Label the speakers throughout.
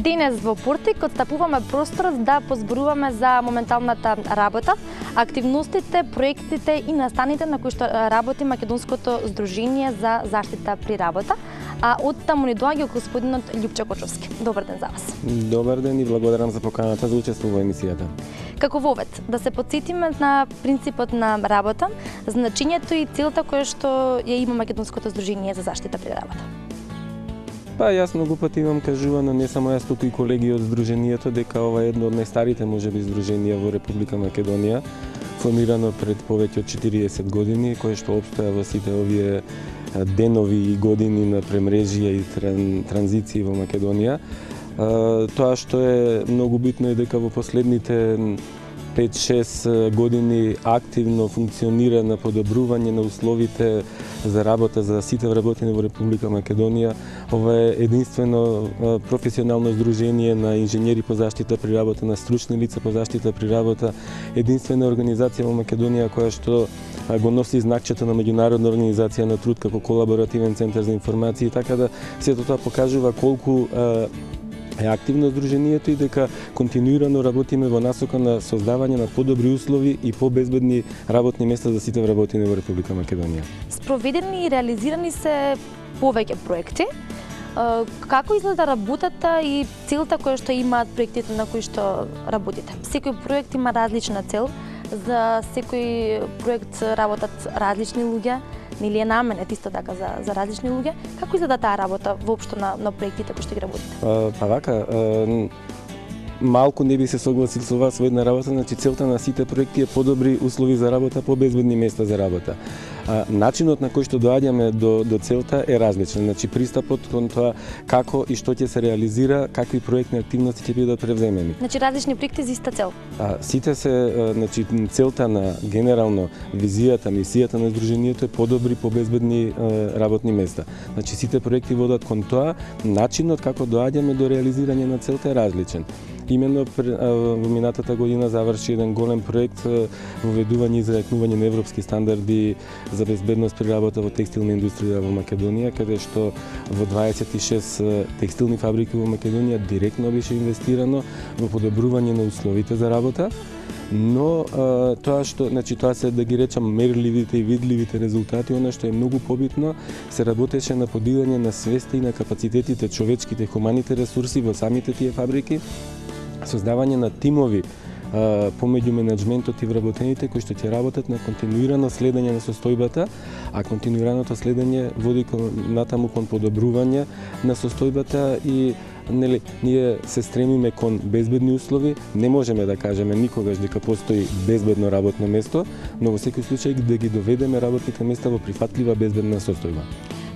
Speaker 1: Денес во Портик отстапуваме простор да позборуваме за моменталната работа, активностите, проектите и настаните на кои што работи Македонското здружение за заштита при работа. А од таму ни доаѓа господинот Љупчо Кочовски. Добар ден за вас.
Speaker 2: Добар ден и благодарам за поканата за учество во емисијата.
Speaker 1: Како вовед, да се потсетиме на принципот на работа, значењето и целта која што ја има Македонското здружение за заштита при работа.
Speaker 2: Па јас многу пати имам кажувано, не само јас, туку и колеги од здруженијето, дека ова е едно од најстарите можеби здруженија во Република Македонија, формирано пред повеќе од 40 години, кое што опстоја во сите овие денови и години на премрежија и транзиција во Македонија. Тоа што е многу битно е дека во последните 5-6 години активно функционира на подобрување на условите за работа за сите вработени во Република Македонија. Ова е единствено професионално здружение на инженери по заштита при работа, на стручни лица по заштита при работа, единствена организација во Македонија која што го носи знакчето на меѓународна организација на труд како колаборативен центар за информации, така да сето тоа покажува колку е активно здруженијето и дека континуирано работиме во насока на создавање на подобри услови и побезбедни работни места за сите вработени во Република Македонија.
Speaker 1: Спроведени и реализирани се повеќе проекти. Како изгледа работата и целта која што имаат проектите на кои што работите? Секој проект има различна цел, за секој проект работат различни луѓе, нели е наменет исто така за различни луѓе. Како изгледа таа работа воопшто на проектите кои што ги работите?
Speaker 2: Па вака, малку не би се согласил со вас во една работа, значи целта на сите проекти е подобри услови за работа, побезбедни места за работа. Начинот на кој што доаѓаме до целта е различен. Значи пристапот кон тоа како и што ќе се реализира, какви проектни активности ќе бидат превземени.
Speaker 1: Значи различни проекти за иста цел.
Speaker 2: Сите се, значи целта на генерално визијата, мисијата на здруженијето е подобри, побезбедни работни места. Значи сите проекти водат кон тоа, начинот како доаѓаме до реализирање на целта е различен. Именно во минатата година заврши еден голем проект воведување и зајакнување на европски стандарди за безбедност при работа во текстилна индустрија во Македонија, каде што во 26 текстилни фабрики во Македонија директно беше инвестирано во подобрување на условите за работа. Но тоа што, значи тоа се, да ги речам, мерливите и видливите резултати, она што е многу побитно, се работеше на подигање на свеста и на капацитетите, човечките, хуманите ресурси во самите тие фабрики, создавање на тимови помеѓу менеджментот и вработените кои што ќе работат на континуирано следење на состојбата, а континуираното следење води натаму кон подобрување на состојбата и нели ние се стремиме кон безбедни услови. Не можеме да кажеме никогаш дека постои безбедно работно место, но во секој случај да ги доведеме работните места во прифатлива безбедна состојба.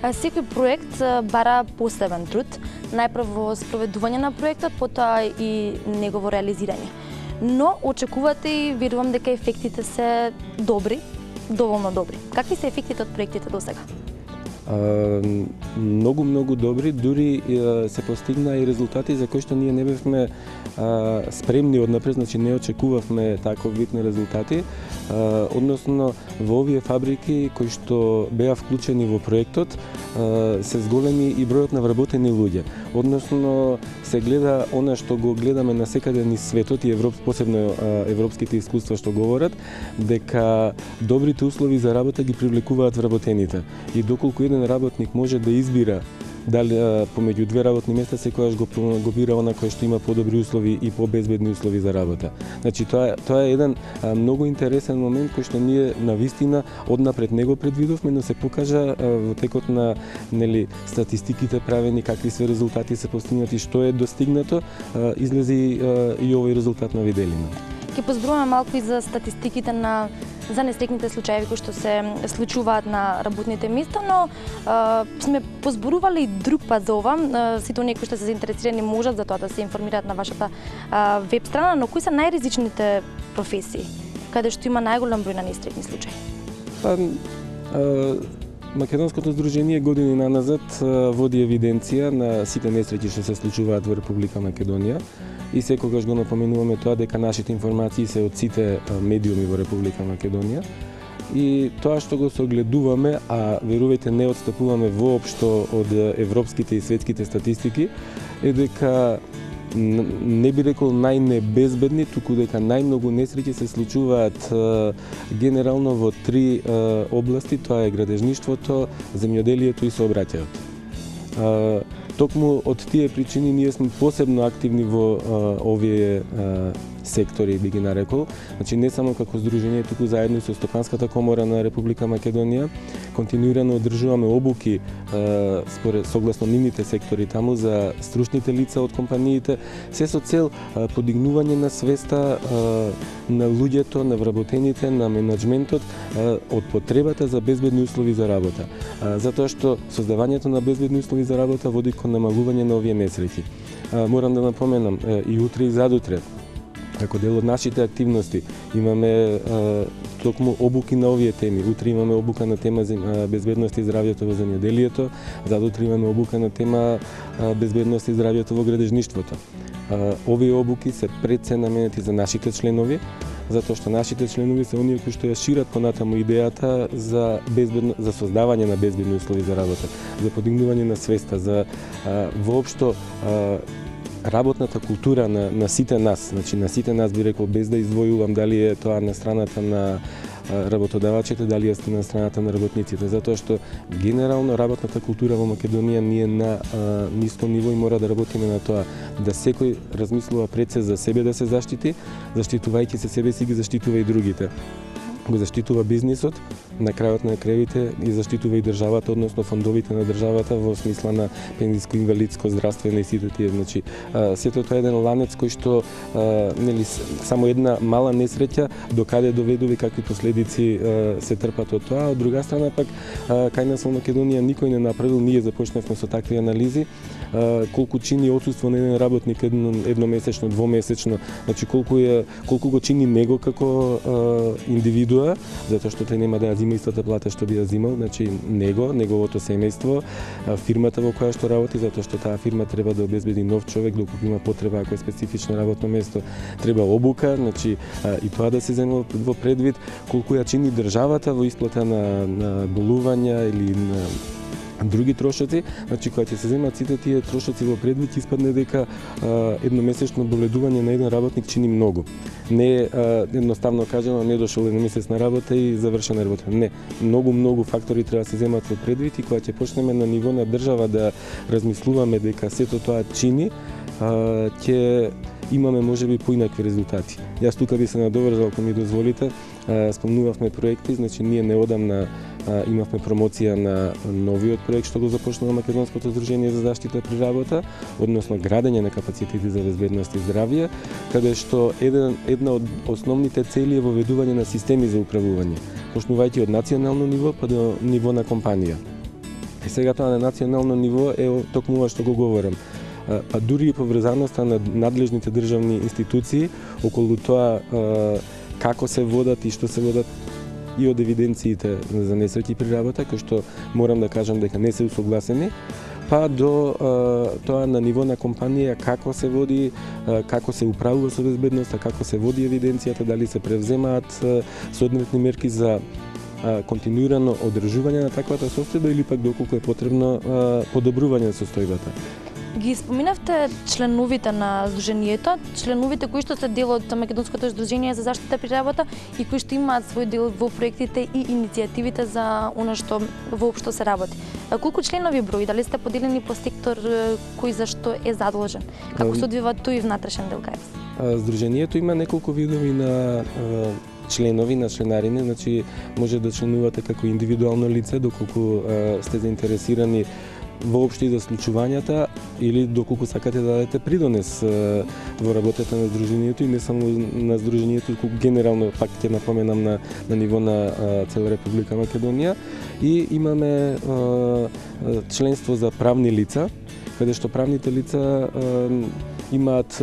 Speaker 1: Секој проект бара посебен труд, најпрво спроведување на проектот, потоа и негово реализирање. Но очекувате и верувам дека ефектите се добри, доволно добри. Какви се ефектите од проектите до сега?
Speaker 2: Многу добри, дури се постигна и резултати за кои што ние не бевме спремни однапред, значи не очекувавме таков вид на резултати. Односно во овие фабрики кои што беа вклучени во проектот се зголеми и бројот на вработени луѓе. Односно се гледа она што го гледаме на секаде низ светот и посебно европските искуства што говорат, дека добрите услови за работа ги привлекуваат вработените. И доколку еден работник може да избира дали помеѓу две работни места, секогаш го бира она кој што има подобри услови и побезбедни услови за работа. Значи тоа е еден многу интересен момент кој што ние навистина однапред не го предвидовме, но се покажа во текот на нели статистиките правени, какви се резултати се постигнати, што е достигнато, излези и овој резултат на виделина.
Speaker 1: Ќе позборуваме малку и за статистиките за несреќните случаи кои што се случуваат на работните места, но сме позборували и друг пат за ова. Сите оние кои што се заинтересирани можат за тоа да се информираат на вашата веб страна, но кои се најризичните професии каде што има најголем број на несреќни случаи?
Speaker 2: Македонското здружение години наназад води евиденција на сите несреќи што се случуваат во Република Македонија. И секогаш го напоменуваме тоа дека нашите информации се од сите медиуми во Република Македонија. И тоа што го согледуваме, а верувајте не отстапуваме воопшто од европските и светските статистики, е дека не би рекол најнебезбедни, туку дека најмногу несреќи се случуваат генерално во 3 области, тоа е градежништвото, земјоделието и сообраќајот. Токму од тие причини ние сме посебно активни во овие сектори, би ги нарекол. Значи не само како здружение, туку заедно со Стопанската комора на Република Македонија континуирано одржуваме обуки согласно нивните сектори таму за стручните лица од компаниите, се со цел подигнување на свеста на луѓето, на вработените, на менаџментот од потребата за безбедни услови за работа. Затоа што создавањето на безбедни услови за работа води кон намалување на овие несреќи. Морам да напоменам и утре и задутре, како дел од нашите активности, имаме токму обуки на овие теми. Утре имаме обука на тема безбедност и здравјето во земјоделието, задутре имаме обука на тема безбедност и здравјето во градежништвото. Овие обуки се пред се наменети за нашите членови, затоа што нашите членови се оние кои што ја шират понатаму идејата за создавање на безбедни услови за работа, за подигнување на свеста, за воопшто работната култура на сите нас, значи на сите нас би рекол, без да издвојувам дали е тоа на страната на работодавачите, дали е на страната на работниците, затоа што генерално работната култура во Македонија ни е на ниско ниво и мора да работиме на тоа да секој размислува пред се за себе да се заштити, заштитувајќи се себе си ги заштитува и другите. Го заштитува бизнисот, на крајот на краевите и заштитува и државата, односно фондовите на државата во смисла на пензиско, инвалидско, здравствено и сите тие. Значи, сето тоа е еден ланец кој што нели само една мала несреќа до каде доведува и какви последици се трпат од тоа. Од друга страна пак кај нас во Македонија никој не направил, ние започнавме со такви анализи, колку чини отсуство на еден работник едномесечно, двомесечно, значи колку го чини него како индивидуа, затоа што тој нема да ја зима истата плата што би ја зимал, значи неговото семејство, фирмата во која што работи, затоа што таа фирма треба да обезбеди нов човек доколку има потреба, ако е специфично работно место, треба обука, значи и тоа да се зема во предвид, колку ја чини државата во исплата на болувања или на други трошоци, значи кога ќе се земат сите тие трошоци во предвид, испадне дека едномесечно боледување на еден работник чини многу. Не едноставно кажано, не дошол еден месец на работа и завршена работа. Не, многу фактори треба да се земат во предвид и кога ќе почнеме на ниво на држава да размислуваме дека сето тоа чини, ќе имаме можеби поинакви резултати. Јас тука би се надоврзал, ако ми дозволите, спомнувавме проекти, значи ние неодамна имавме промоција на новиот проект што го започнува Македонското здружение за заштита при работа, односно градење на капацитети за безбедност и здравје, каде што една од основните цели е воведување на системи за управување, почнувајќи од национално ниво па до ниво на компанија. И сега тоа на национално ниво е токму ова што го говорам. Па дури и поврзаноста на надлежните државни институции околу тоа како се водат и што се водат и од евиденциите за несреќи при работа, кои што морам да кажам дека не се усогласени, па до тоа на ниво на компанија како се води, како се управува со безбедноста, како се води евиденцијата, дали се превземаат соодветни мерки за континуирано одржување на таквата состојба или пак доколку е потребно подобрување на состојбата.
Speaker 1: Ги споминавте членовите на здружението, членовите кои што се дел од Македонското здружение за заштита при работа и кои што имаат свој дел во проектите и иницијативите за она што воопшто се работи. Колку членови брои, дали сте поделени по сектор кој за што е задолжен? Како се одвива тој внатрешен дел кај вас?
Speaker 2: Здружението има неколку видови на членови, на членарини, значи може да членувате како индивидуално лице доколку сте заинтересирани воопшто и за случувањата или доколку сакате да дадете придонес во работата на здружението и не само на здружението, туку генерално пак ќе напоменам на ниво на цела Република Македонија. И имаме членство за правни лица, каде што правните лица имаат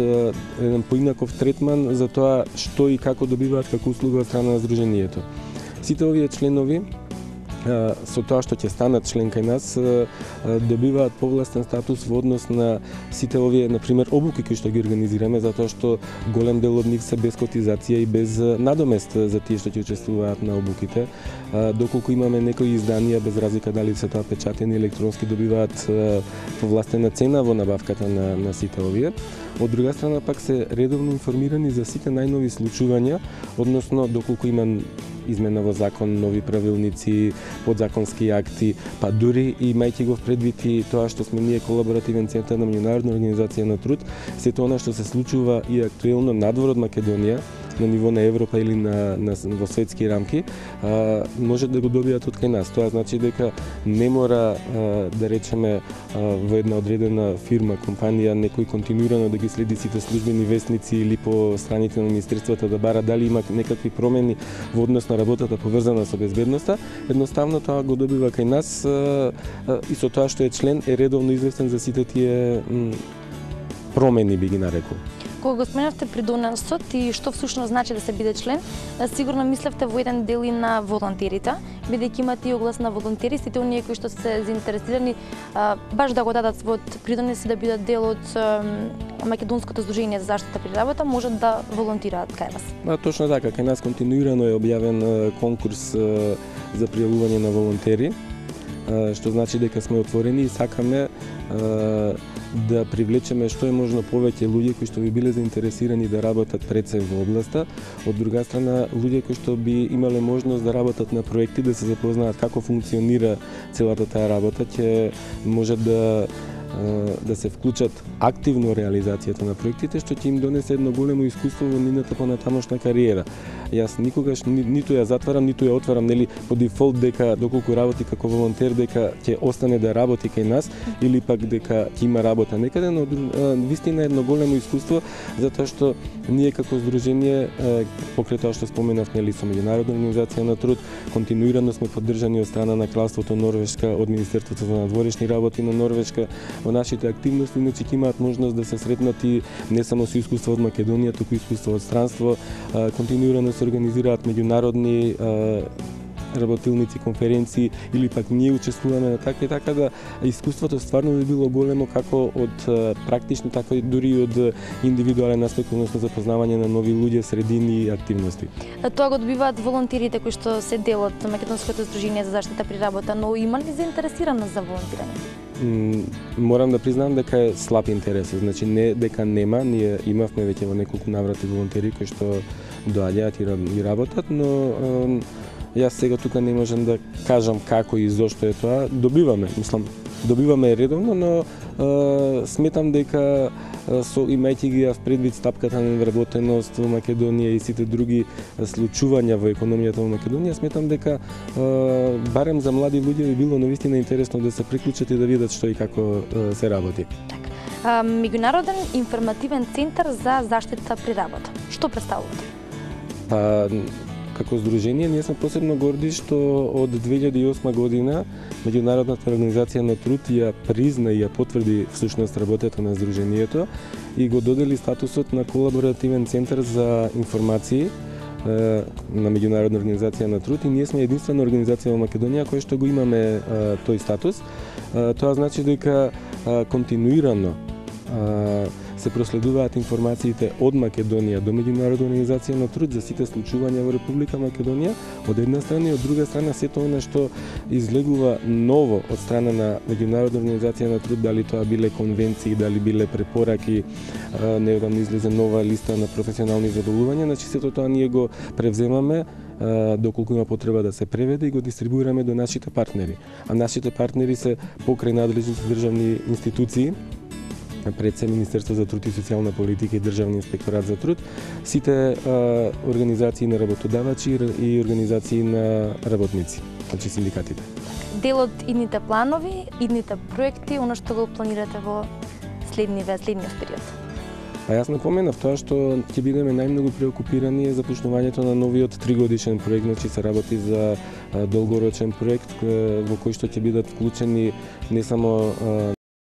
Speaker 2: еден поинаков третман за тоа што и како добиваат како услуга од страна на здружението. Сите овие членови со тоа што ќе станат член кај нас, добиваат повластен статус во однос на сите овие, например, обуки кои што ги организираме, затоа што голем дел од нив се без котизација и без надомест за тие што ќе учествуваат на обуките. Доколку имаме некои изданија, без разлика дали се тоа печатени електронски, добиваат повластена цена во набавката на сите овие. Од друга страна пак се редовно информирани за сите најнови случувања, односно доколку има измена во закон, нови правилници, подзаконски акти, па дури имајќи го предвид и тоа што сме ние колаборативен центар на меѓународна организација на труд, сето она што се случува и актуелно надвор од Македонија, на ниво на Европа или во светски рамки, може да го добијат од кај нас. Тоа значи дека не мора, да речеме, во една одредена фирма, компанија, некој континуирано да ги следи сите службени вестници или по страните на министерствата да бара дали има некакви промени во однос на работата поврзана со безбедноста. Едноставно тоа го добива кај нас и со тоа што е член е редовно известен за сите тие промени, би ги нарекол.
Speaker 1: Кога го споменавте придонесот и што всушност значи да се биде член, сигурно мислевте во еден дел и на волонтерите, бидејќи имате и оглас на волонтери, сите оние кои што се заинтересирани баш да го дадат својот придонес и да бидат дел од Македонското здружение за заштита при работа, можат да волонтираат кај вас.
Speaker 2: Точно така, кај нас континуирано е објавен конкурс за пријавување на волонтери, што значи дека сме отворени и сакаме да привлечеме што е можно повеќе луѓе кои што би биле заинтересирани да работат пред се во областа, од друга страна луѓе кои што би имале можност да работат на проекти, да се запознаат како функционира целата таа работа, ќе можат да се вклучат активно во реализацијата на проектите, што ќе им донесе едно големо искуство во нивната понатамошна кариера. Јас никогаш ниту ја затварам, ниту ја отварам, нели, по дефолт дека доколку работи како волонтер дека ќе остане да работи кај нас или пак дека ќе има работа некаде, но вистина е едно големо искуство затоа што ние како здружение покрај тоа што споменав, нели, со меѓународна организација на труд, континуирано сме поддржани од страна на Кралството Норвешка, од Министерството за надворешни работи на Норвешка. Во нашите активности иначе ќе имаат можност да се сретнат и не само со искуство од Македонија, туку искуство од странство. Континуирано се организираат меѓународни работилници, конференции или пак ние учествуваме на така да искуството стварно би било големо како од практично, така и дури од индивидуален аспект, односно запознавање на нови луѓе, средини и активности.
Speaker 1: Тоа го добиваат волонтерите кои што се дел од Македонското здружение за заштита при работа, но има ли заинтересираност за волонтирање?
Speaker 2: Морам да признам дека е слаб интерес, значи не дека нема, ние имавме веќе во неколку наврати волонтери кои што доаѓаат и работат, но јас сега тука не можам да кажам како и зошто е тоа. Добиваме редовно, но сметам дека имајќи ги в предвид стапката на невработеност во Македонија и сите други случувања во економијата во Македонија, сметам дека барем за млади луѓе би било навистина интересно да се приклучат и да видат што и како се работи.
Speaker 1: Меѓународен информативен центар за заштита при работа. Што представувате?
Speaker 2: Како здружение ние сме посебно горди што од 2008 година Меѓународната организација на труд ја призна и ја потврди всушност работата на здружението и го додели статусот на колаборативен центар за информации на Меѓународна организација на труд и ние сме единствена организација во Македонија која што го имаме тој статус. Тоа значи дека континуирано се проследуваат информациите од Македонија до Меѓународна организација на труд за сите случувања во Република Македонија, од една страна и од друга страна сето она што излегува ново од страна на Меѓународна организација на труд, дали тоа биле конвенции, дали биле препораки, недавно излезе нова листа на професионални задолжувања, значи сето тоа ние го превземаме доколку има потреба да се преведе и го дистрибуираме до нашите партнери. А нашите партнери се покрај надлежните државни институции, пред се Министерство за труд и социјална политика и Државни инспекторат за труд, сите организации на работодавачи и организации на работници, значи синдикатите.
Speaker 1: Дел од идните планови, идните проекти, оно што го планирате во следниот период?
Speaker 2: Јас напоменав тоа што ќе бидеме најмногу преокупирани е започнувањето на новиот 3-годишен проект, значи се работи за долгорочен проект во кој што ќе бидат вклучени не само